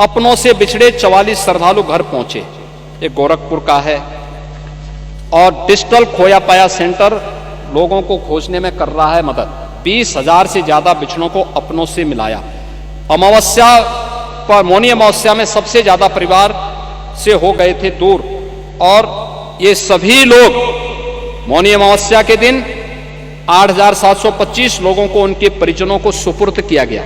अपनों से बिछड़े 44 श्रद्धालु घर पहुंचे। ये गोरखपुर का है। और डिजिटल खोया पाया सेंटर लोगों को खोजने में कर रहा है मदद। 20,000 से ज्यादा बिछड़ों को अपनों से मिलाया। अमावस्या पर, मौनी अमावस्या में सबसे ज्यादा परिवार से हो गए थे दूर, और ये सभी लोग मौनी अमावस्या के दिन 8,725 लोगों को उनके परिजनों को सुपुर्द किया गया।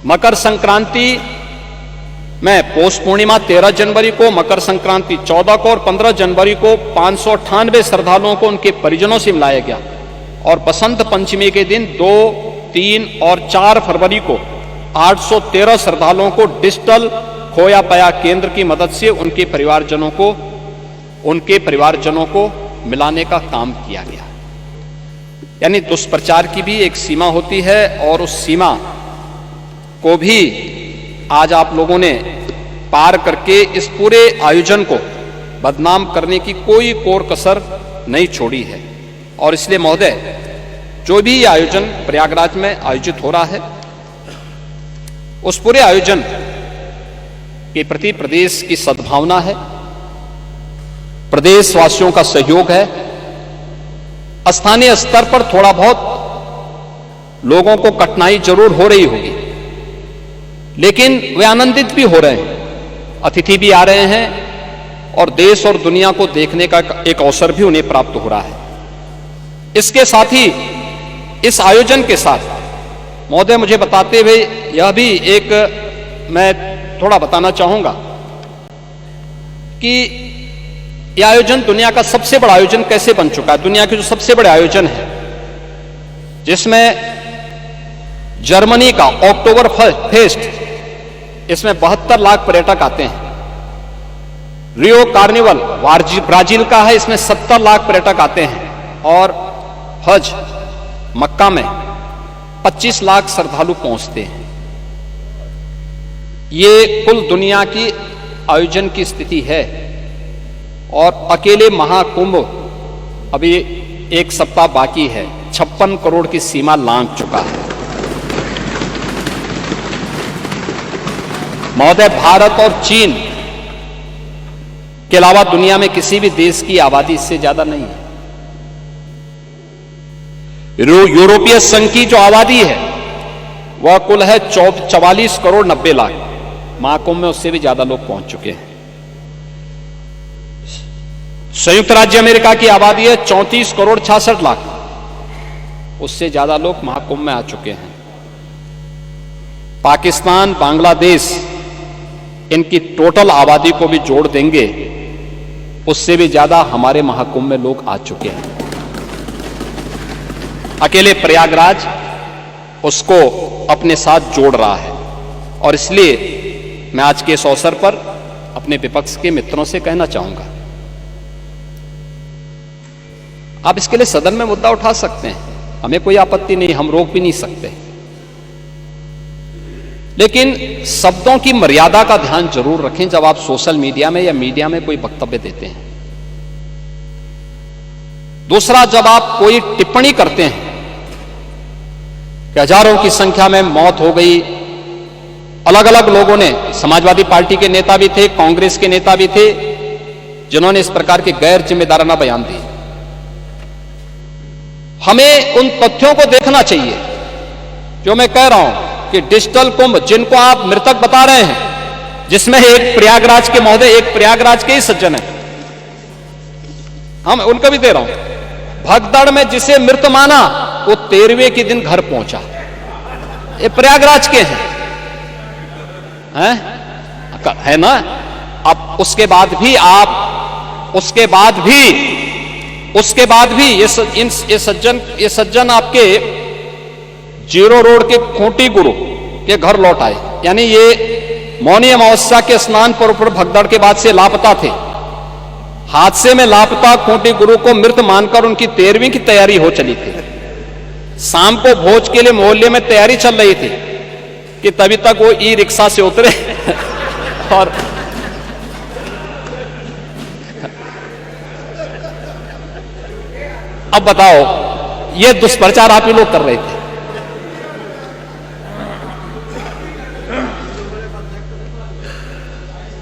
मकर संक्रांति में पौष पूर्णिमा 13 जनवरी को, मकर संक्रांति 14 को और 15 जनवरी को 598 श्रद्धालुओं को उनके परिजनों से मिलाया गया। और बसंत पंचमी के दिन 2, 3 और 4 फरवरी को 813 श्रद्धालुओं को डिजिटल खोया पाया केंद्र की मदद से उनके परिवारजनों को मिलाने का काम किया गया। यानी दुष्प्रचार की भी एक सीमा होती है, और उस सीमा को भी आज आप लोगों ने पार करके इस पूरे आयोजन को बदनाम करने की कोई कोर कसर नहीं छोड़ी है। और इसलिए महोदय, जो भी आयोजन प्रयागराज में आयोजित हो रहा है, उस पूरे आयोजन के प्रति प्रदेश की सद्भावना है, प्रदेशवासियों का सहयोग है। स्थानीय स्तर पर थोड़ा बहुत लोगों को कठिनाई जरूर हो रही होगी, लेकिन वे आनंदित भी हो रहे हैं। अतिथि भी आ रहे हैं और देश और दुनिया को देखने का एक अवसर भी उन्हें प्राप्त हो रहा है। इसके साथ ही इस आयोजन के साथ महोदय, मुझे बताते हुए यह भी एक मैं थोड़ा बताना चाहूंगा कि यह आयोजन दुनिया का सबसे बड़ा आयोजन कैसे बन चुका है। दुनिया के जो सबसे बड़े आयोजन है, जिसमें जर्मनी का अक्टूबर फेस्ट, इसमें 72 लाख पर्यटक आते हैं। रियो कार्निवल ब्राजील का है, इसमें 70 लाख पर्यटक आते हैं। और हज मक्का में 25 लाख श्रद्धालु पहुंचते हैं। ये कुल दुनिया की आयोजन की स्थिति है। और अकेले महाकुंभ अभी 1 सप्ताह बाकी है, 56 करोड़ की सीमा लांघ चुका है। महोदय, भारत और चीन के अलावा दुनिया में किसी भी देश की आबादी इससे ज्यादा नहीं है। यूरोपीय संघ की जो आबादी है वह कुल है 44 करोड़ 90 लाख। महाकुंभ में उससे भी ज्यादा लोग पहुंच चुके हैं। संयुक्त राज्य अमेरिका की आबादी है 34 करोड़ 66 लाख। उससे ज्यादा लोग महाकुंभ में आ चुके हैं। पाकिस्तान, बांग्लादेश, इनकी टोटल आबादी को भी जोड़ देंगे, उससे भी ज्यादा हमारे महाकुंभ में लोग आ चुके हैं। अकेले प्रयागराज उसको अपने साथ जोड़ रहा है। और इसलिए मैं आज के इस अवसर पर अपने विपक्ष के मित्रों से कहना चाहूंगा, आप इसके लिए सदन में मुद्दा उठा सकते हैं, हमें कोई आपत्ति नहीं, हम रोक भी नहीं सकते, लेकिन शब्दों की मर्यादा का ध्यान जरूर रखें जब आप सोशल मीडिया में या मीडिया में कोई वक्तव्य देते हैं। दूसरा, जब आप कोई टिप्पणी करते हैं कि हजारों की संख्या में मौत हो गई, अलग अलग लोगों ने, समाजवादी पार्टी के नेता भी थे, कांग्रेस के नेता भी थे, जिन्होंने इस प्रकार के गैर जिम्मेदाराना बयान दिए। हमें उन तथ्यों को देखना चाहिए जो मैं कह रहा हूं कि डिजिटल कुंभ, जिनको आप मृतक बता रहे हैं, जिसमें एक प्रयागराज के महोदय, एक प्रयागराज के ही सज्जन है, हम उनका भी दे रहा हूं, भगदड़ में जिसे मृत माना वो 13वें के दिन घर पहुंचा। ये प्रयागराज के हैं, है ना। अब उसके बाद भी ये सज्जन आपके जीरो रोड के खूंटी गुरु के घर लौट आए। यानी ये मौनी अमावस्या के स्नान पर भगदड़ के बाद से लापता थे। हादसे में लापता खूंटी गुरु को मृत मानकर उनकी 13वीं की तैयारी हो चली थी। शाम को भोज के लिए मोहल्ले में तैयारी चल रही थी कि तभी तक वो ई रिक्शा से उतरे और अब बताओ, ये दुष्प्रचार आप ही लोग कर रहे थे।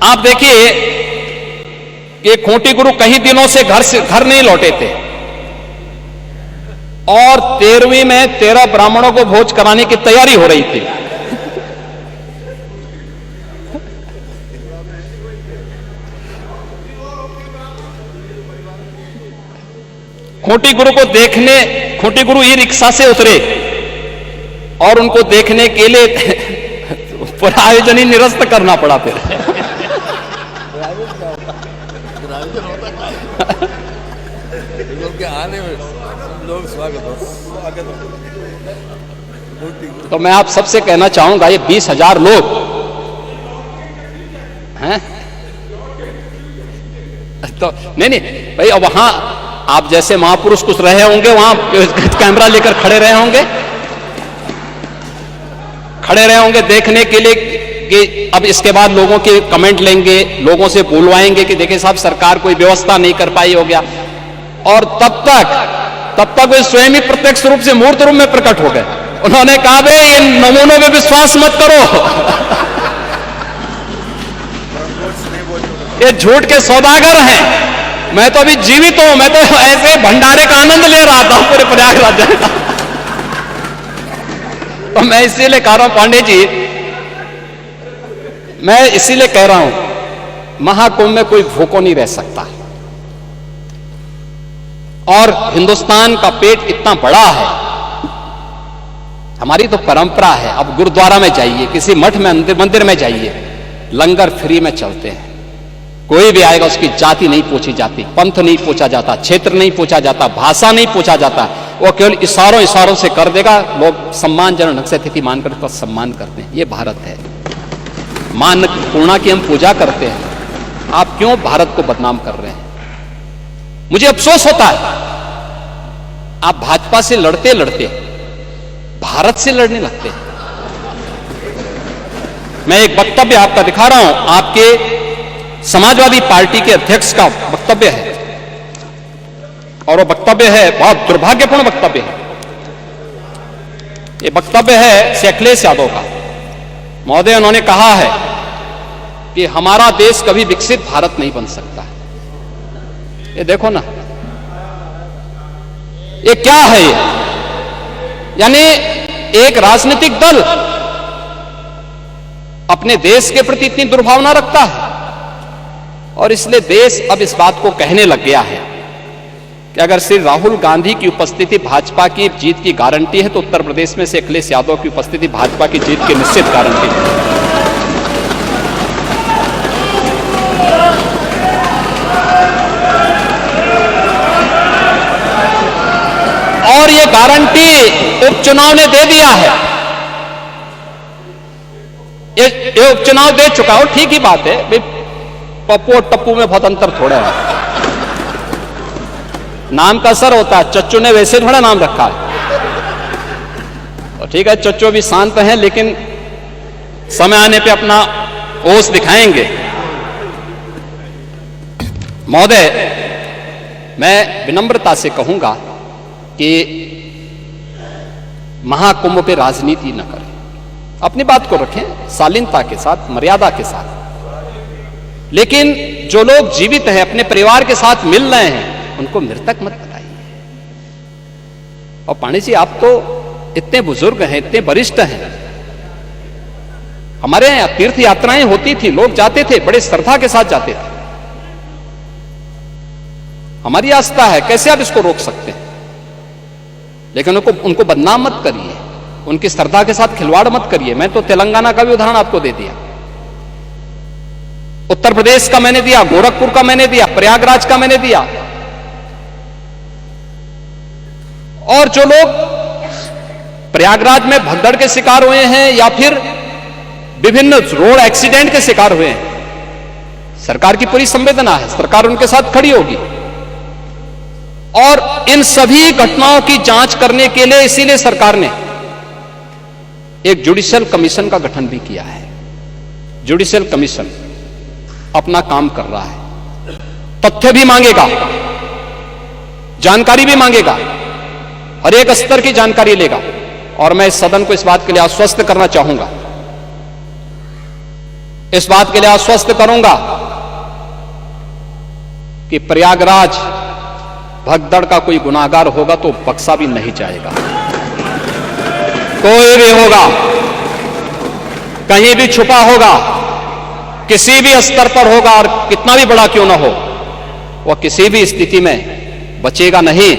आप देखिए कि खूंटी गुरु कई दिनों से घर नहीं लौटे थे और 13वीं में 13 ब्राह्मणों को भोज कराने की तैयारी हो रही थी। खूंटी गुरु को देखने, खूंटी गुरु ई रिक्शा से उतरे और उनको देखने के लिए पूरा आयोजन ही निरस्त करना पड़ा फिर। आने में लोग स्वागत हो। तो मैं आप सबसे कहना चाहूंगा, ये 20,000 लोग हैं तो नहीं भाई, अब वहां आप जैसे महापुरुष कुछ रहे होंगे, वहां कैमरा लेकर खड़े रहे होंगे देखने के लिए कि अब इसके बाद लोगों के कमेंट लेंगे, लोगों से बुलवाएंगे कि देखिए साहब सरकार कोई व्यवस्था नहीं कर पाई, हो गया। और तब तक वे स्वयं ही प्रत्यक्ष रूप से मूर्त रूप में प्रकट हो गए। उन्होंने कहा बे ये नमूनों में विश्वास मत करो, ये झूठ के सौदागर हैं। मैं तो अभी जीवित हूं, मैं तो ऐसे भंडारे का आनंद ले रहा था पूरे प्रयागराज का। तो मैं इसीलिए कह रहा हूं पांडे जी, मैं इसीलिए कह रहा हूं महाकुंभ में कोई भूखा नहीं रह सकता। और हिंदुस्तान का पेट इतना बड़ा है, हमारी तो परंपरा है। अब गुरुद्वारा में जाइए, किसी मठ में मंदिर में जाइए, लंगर फ्री में चलते हैं। कोई भी आएगा उसकी जाति नहीं पूछी जाती, पंथ नहीं पूछा जाता, क्षेत्र नहीं पूछा जाता, भाषा नहीं पूछा जाता। वो केवल इशारों से कर देगा। लोग सम्मानजनक ढंग से अतिथि मानकर उसका सम्मान करते हैं। ये भारत है। मान पूर्णा की हम पूजा करते हैं, आप क्यों भारत को बदनाम कर रहे हैं? मुझे अफसोस होता है, आप भाजपा से लड़ते लड़ते भारत से लड़ने लगते हैं। मैं एक वक्तव्य आपका दिखा रहा हूं, आपके समाजवादी पार्टी के अध्यक्ष का वक्तव्य है, और वो वक्तव्य है बहुत दुर्भाग्यपूर्ण वक्तव्य है। ये वक्तव्य है श्री अखिलेश यादव का। महोदय, उन्होंने कहा है कि हमारा देश कभी विकसित भारत नहीं बन सकता। ये देखो ना, ये क्या है? ये यानी एक राजनीतिक दल अपने देश के प्रति इतनी दुर्भावना रखता है, और इसलिए देश अब इस बात को कहने लग गया है कि अगर श्री राहुल गांधी की उपस्थिति भाजपा की जीत की गारंटी है, तो उत्तर प्रदेश में से अखिलेश यादव की उपस्थिति भाजपा की जीत की निश्चित गारंटी है। और ये गारंटी उपचुनाव ने दे दिया है। ये उपचुनाव दे चुका हो, ठीक ही बात है। पप्पू और टप्पू में बहुत अंतर थोड़ा है, नाम का असर होता है। चच्चू ने वैसे थोड़ा नाम रखा है, और ठीक है चच्चू भी शांत हैं, लेकिन समय आने पे अपना ओस दिखाएंगे। महोदय, मैं विनम्रता से कहूंगा कि महाकुंभ पे राजनीति न करें, अपनी बात को रखें शालीनता के साथ, मर्यादा के साथ। लेकिन जो लोग जीवित हैं, अपने परिवार के साथ मिल रहे हैं, उनको मृतक मत बताइए। और पांडे जी, आप तो इतने बुजुर्ग हैं, इतने वरिष्ठ हैं। हमारे यहां तीर्थ यात्राएं होती थी, लोग जाते थे, बड़े श्रद्धा के साथ जाते थे। हमारी आस्था है, कैसे आप इसको रोक सकते हैं? लेकिन उनको बदनाम मत करिए, उनकी श्रद्धा के साथ खिलवाड़ मत करिए। मैं तो तेलंगाना का भी उदाहरण आपको दे दिया, उत्तर प्रदेश का मैंने दिया, गोरखपुर का मैंने दिया, प्रयागराज का मैंने दिया। और जो लोग प्रयागराज में भगदड़ के शिकार हुए हैं या फिर विभिन्न रोड एक्सीडेंट के शिकार हुए हैं, सरकार की पूरी संवेदना है, सरकार उनके साथ खड़ी होगी। और इन सभी घटनाओं की जांच करने के लिए इसीलिए सरकार ने एक जुडिशियल कमीशन का गठन भी किया है। जुडिशियल कमीशन अपना काम कर रहा है, तथ्य भी मांगेगा, जानकारी भी मांगेगा, हर एक स्तर की जानकारी लेगा। और मैं इस सदन को इस बात के लिए आश्वस्त करना चाहूंगा, इस बात के लिए आश्वस्त करूंगा कि प्रयागराज भगदड़ का कोई गुनाहगार होगा तो बख्शा भी नहीं जाएगा। कोई भी होगा, कहीं भी छुपा होगा, किसी भी स्तर पर होगा और कितना भी बड़ा क्यों ना हो, वह किसी भी स्थिति में बचेगा नहीं।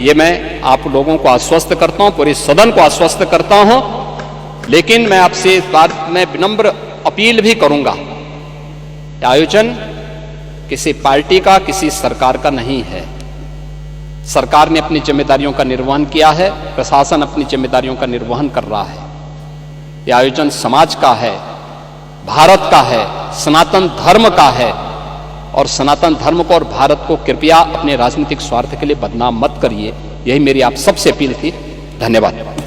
ये मैं आप लोगों को आश्वस्त करता हूं, पूरे सदन को आश्वस्त करता हूं। लेकिन मैं आपसे इस बात में विनम्र अपील भी करूंगा, आयोजन किसी पार्टी का, किसी सरकार का नहीं है। सरकार ने अपनी जिम्मेदारियों का निर्वहन किया है, प्रशासन अपनी जिम्मेदारियों का निर्वहन कर रहा है। यह आयोजन समाज का है, भारत का है, सनातन धर्म का है, और सनातन धर्म को और भारत को कृपया अपने राजनीतिक स्वार्थ के लिए बदनाम मत करिए। यही मेरी आप सबसे अपील थी। धन्यवाद।